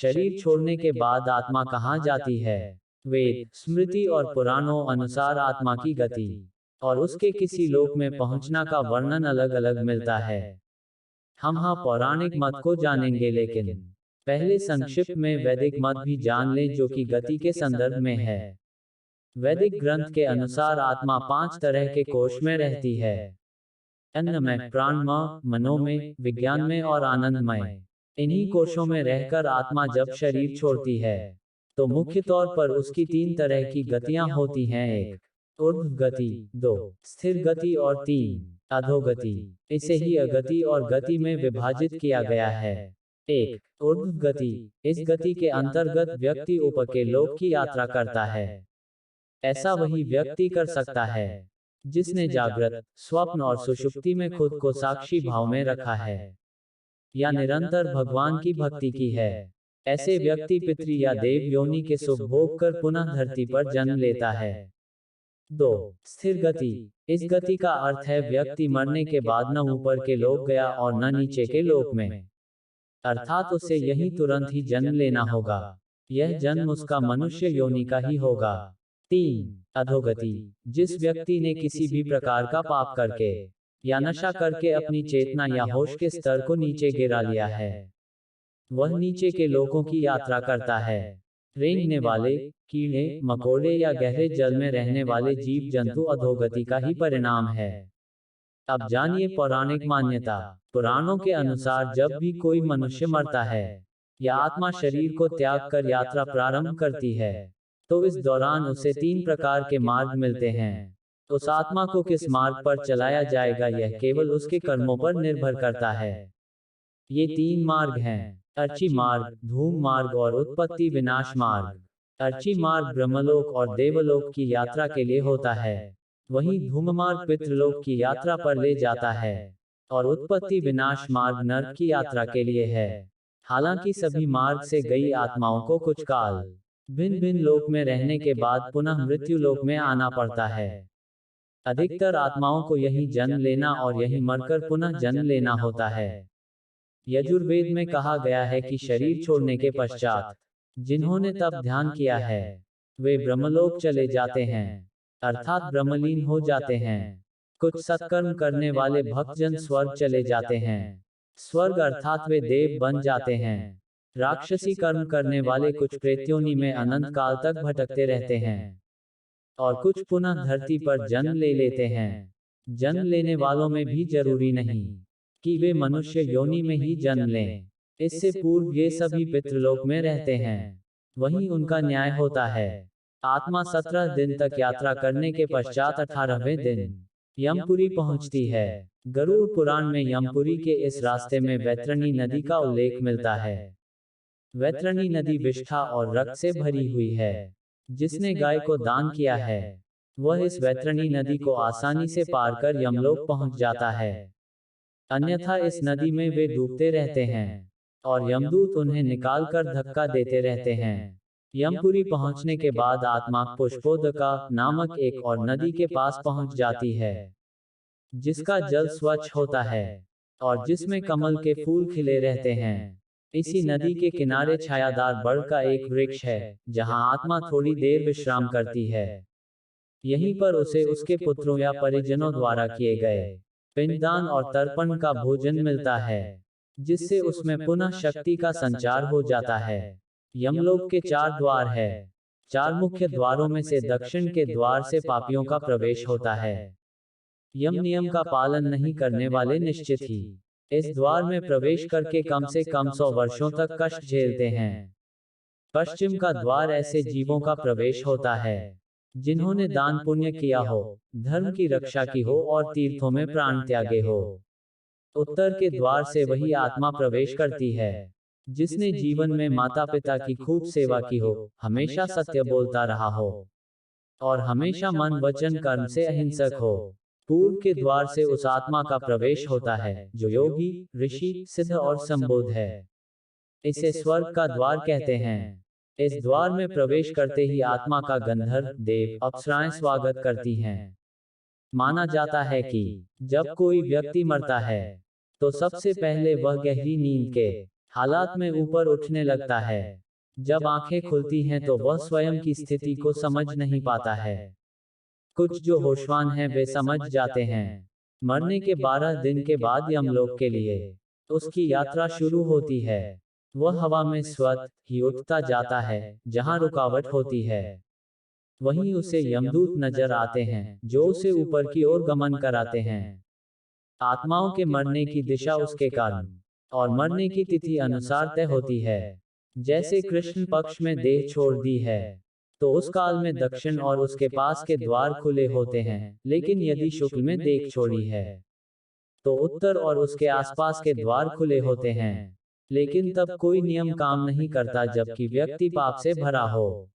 शरीर छोड़ने के बाद आत्मा कहाँ जाती है? वेद, स्मृति और पुराणों अनुसार आत्मा की गति और उसके किसी लोक में पहुंचना का वर्णन अलग अलग मिलता है। हम पौराणिक मत को जानेंगे, लेकिन पहले संक्षिप्त में वैदिक मत भी जान लें जो कि गति के संदर्भ में है। वैदिक ग्रंथ के अनुसार आत्मा 5 तरह के कोश में रहती है। अन्न में, प्राण में, मनो में, विज्ञान में और आनंदमय। इन्हीं कोशों में रहकर आत्मा जब शरीर छोड़ती है तो मुख्य तौर पर उसकी 3 तरह की गतियां होती हैं। 1 ऊर्ध्व गति, 2 स्थिर गति और 3 अधोगति। इसे ही अगति और गति में विभाजित किया गया है। 1 ऊर्ध्व गति, इस गति के अंतर्गत व्यक्ति ऊपर के लोक की यात्रा करता है। ऐसा वही व्यक्ति कर सकता है जिसने जागृत, स्वप्न और सुषुप्ति में खुद को साक्षी भाव में रखा है या निरंतर भगवान की भक्ति की है। ऐसे व्यक्ति पितृ या देव योनि के सुख भोग कर पुनः धरती पर जन्म लेता है। 2 स्थिर गति, इस गति का अर्थ है व्यक्ति मरने के बाद न ऊपर के लोक गया और न नीचे के लोक में, अर्थात उसे यहीं तुरंत ही जन्म लेना होगा। यह जन्म उसका मनुष्य योनि का ही होगा। 3 अधोगति, जिस व्यक्ति ने किसी भी प्रकार का पाप करके या नशा करके अपनी चेतना या होश के स्तर को नीचे गिरा लिया है, वह नीचे के लोकों की यात्रा करता है। रेंगने वाले, कीड़े मकोड़े या गहरे जल में रहने वाले जीव जंतु अधोगति का ही परिणाम है। अब जानिए पौराणिक मान्यता। पुराणों के अनुसार जब भी कोई मनुष्य मरता है या आत्मा शरीर को त्याग कर यात्रा प्रारंभ करती है तो इस दौरान उसे 3 प्रकार के मार्ग मिलते हैं। उस आत्मा को किस मार्ग पर चलाया जाएगा यह केवल उसके कर्मों पर निर्भर करता है। ये 3 मार्ग हैं: अर्ची मार्ग, धूम मार्ग और उत्पत्ति विनाश मार्ग। अर्ची मार्ग ब्रह्मलोक और देवलोक की यात्रा के लिए होता है, वहीं धूम मार्ग पितृलोक की यात्रा पर ले जाता है और उत्पत्ति विनाश मार्ग नरक की यात्रा के लिए है। हालांकि सभी मार्ग से गई आत्माओं को कुछ काल भिन्न भिन्न लोक में रहने के बाद पुनः मृत्यु लोक में आना पड़ता है। अधिकतर आत्माओं को यहीं जन्म लेना और यहीं मरकर पुनः जन्म लेना होता है। यजुर्वेद में कहा गया है कि शरीर छोड़ने के पश्चात जिन्होंने तप ध्यान किया है वे ब्रह्मलोक चले जाते हैं, अर्थात ब्रह्मलीन हो जाते हैं। कुछ सत्कर्म करने वाले भक्तजन स्वर्ग चले जाते हैं। स्वर्ग अर्थात वे देव बन जाते हैं। राक्षसी कर्म करने वाले कुछ प्रेत्योनि में अनंत काल तक भटकते रहते हैं और कुछ पुनः धरती पर जन्म ले लेते हैं। जन्म लेने वालों में भी जरूरी नहीं कि वे मनुष्य योनि में ही जन्म लें। इससे पूर्व ये सभी पितृलोक में रहते हैं, वहीं उनका न्याय होता है। आत्मा 17 दिन तक यात्रा करने के पश्चात 18वें दिन यमपुरी पहुंचती है। गरुड़ पुराण में यमपुरी के इस रास्ते में वैतरणी नदी का उल्लेख मिलता है। वैतरणी नदी विष्ठा और रक्त से भरी हुई है। जिसने गाय को दान किया है वह इस वैतरणी नदी को आसानी से पार कर यमलोक पहुंच जाता है, अन्यथा इस नदी में वे डूबते रहते हैं और यमदूत उन्हें निकाल कर धक्का देते रहते हैं। यमपुरी पहुंचने के बाद आत्मा पुष्पोदका नामक एक और नदी के पास पहुंच जाती है जिसका जल स्वच्छ होता है और जिसमें कमल के फूल खिले रहते हैं। इसी नदी के किनारे छायादार बड़ का एक वृक्ष है जहां आत्मा थोड़ी देर विश्राम करती है। यहीं पर उसे उसके पुत्रों या परिजनों द्वारा किए गए पिंडदान और तर्पण का भोजन मिलता है, जिससे उसमें पुनः शक्ति का संचार हो जाता है। यमलोक के 4 द्वार है। 4 मुख्य द्वारों में से दक्षिण के द्वार से पापियों का प्रवेश होता है। यम नियम का पालन नहीं करने वाले निश्चित ही इस द्वार में प्रवेश करके कम से कम 100 वर्षों तक कष्ट झेलते हैं। पश्चिम का द्वार ऐसे जीवों का प्रवेश होता है जिन्होंने दान पुण्य किया हो, धर्म की रक्षा की हो और तीर्थों में प्राण त्यागे हो। उत्तर के द्वार से वही आत्मा प्रवेश करती है जिसने जीवन में माता पिता की खूब सेवा की हो, हमेशा सत्य बोलता रहा हो और हमेशा मन वचन कर्म से अहिंसक हो। पूर्व के द्वार से उस आत्मा का प्रवेश होता है जो योगी, ऋषि, सिद्ध और संबोध है। इसे स्वर्ग का द्वार कहते हैं। इस द्वार में प्रवेश करते ही आत्मा का गंधर्व, देव, अप्सराएं स्वागत करती हैं। माना जाता है कि जब कोई व्यक्ति मरता है तो सबसे पहले वह गहरी नींद के हालात में ऊपर उठने लगता है। जब आंखें खुलती हैं तो वह स्वयं की स्थिति को समझ नहीं पाता है। कुछ जो होशवान हैं वे समझ जाते हैं। मरने के 12 दिन के बाद यमलोक के लिए उसकी यात्रा शुरू होती है। वह हवा में स्वतः ही उठता जाता है, जहां रुकावट होती है। वहीं उसे यमदूत नजर आते हैं, जो उसे ऊपर की ओर गमन कराते हैं। आत्माओं के मरने की दिशा उसके कर्म और मरने की तिथि अनुसार तय होती है। जैसे कृष्ण पक्ष में देह छोड़ दी है, तो उस काल में दक्षिण और उसके पास के द्वार खुले होते हैं, लेकिन यदि शुक्ल में देह छोड़ी है, तो उत्तर और उसके आसपास के द्वार खुले होते हैं। लेकिन तब कोई नियम काम नहीं करता जबकि व्यक्ति पाप से भरा हो।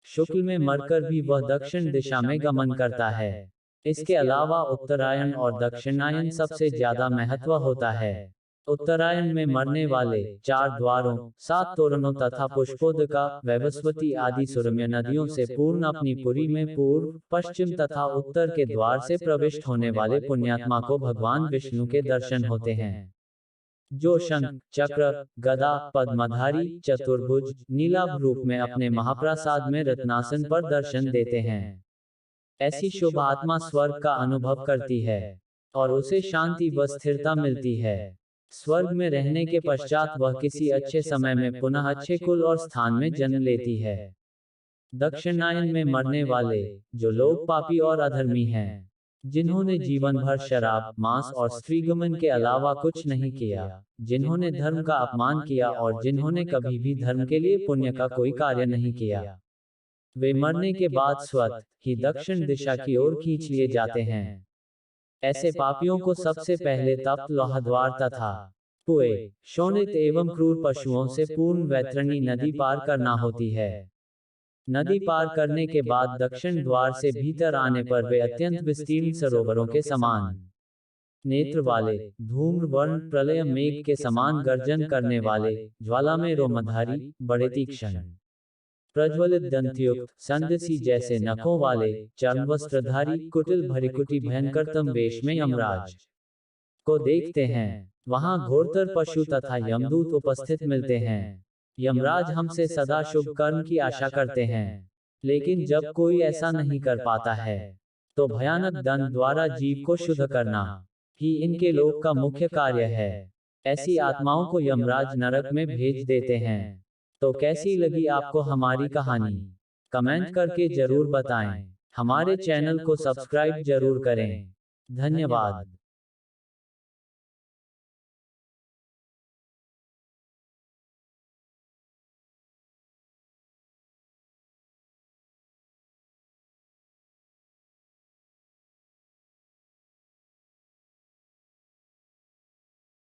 शुक्ल में मरकर भी वह दक्षिण दिशा में गमन करता है। इसके अलावा उत्तरायण और दक्षिणायन सबसे ज्यादा महत्व होता है। उत्तरायण में मरने वाले 4 द्वारों, 7 तोरणों तथा पुष्पोदका, वैवस्वती आदि सुरम्य नदियों से पूर्ण अपनी पुरी में पूर्व, पश्चिम तथा उत्तर के द्वार से प्रविष्ट होने वाले पुण्यात्मा को भगवान विष्णु के दर्शन होते हैं, जो शंख, चक्र, गदा, पद्मधारी, चतुर्भुज, नीलाभ रूप में अपने महाप्रसाद में रत्नासन पर दर्शन देते हैं। ऐसी शुभ आत्मा स्वर्ग का अनुभव करती है और उसे शांति व स्थिरता मिलती है। स्वर्ग में रहने के पश्चात वह किसी अच्छे समय में पुनः अच्छे कुल और स्थान में जन्म लेती है। दक्षिणायन में मरने वाले, जो लोग पापी और अधर्मी हैं, जिन्होंने जीवन भर शराब, मांस और स्त्रीगमन के अलावा कुछ नहीं किया, जिन्होंने धर्म का अपमान किया और जिन्होंने कभी भी धर्म के लिए पुण्य का कोई कार्य नहीं किया, वे मरने के बाद स्वतः ही दक्षिण दिशा की ओर खींच लिए जाते हैं। ऐसे पापियों को सबसे पहले तप्त लोहद्वार तथा कुएं, शोणित एवं क्रूर पशुओं से पूर्ण वैतरणी नदी पार करना होती है। नदी पार करने के बाद दक्षिण द्वार से भीतर आने पर वे अत्यंत विस्तीर्ण सरोवरों के समान नेत्र वाले, धूम्र वर्ण प्रलय मेघ के समान गर्जन करने वाले, ज्वाला में रोमधारी, बड़े तीक्ष्ण, प्रज्वलित दंतयुक्त, संदसी जैसे नखों वाले, चर्म वस्त्रधारी, कुटिल भरिकुटी भयंकरतम वेश में यमराज को देखते हैं। वहां घोरतर पशु तथा यमदूत उपस्थित मिलते हैं। यमराज हमसे सदा शुभ कर्म की आशा करते हैं, लेकिन जब कोई ऐसा नहीं कर पाता है, तो भयानक दंड द्वारा जीव को शुद्ध करना ही इनके लोक का मुख्य कार्य है। ऐसी आत्माओं को यमराज नरक में भेज देते हैं। तो कैसी लगी आपको हमारी कहानी? कमेंट करके जरूर बताएं। हमारे चैनल को सब्सक्राइब जरूर करें। धन्यवाद।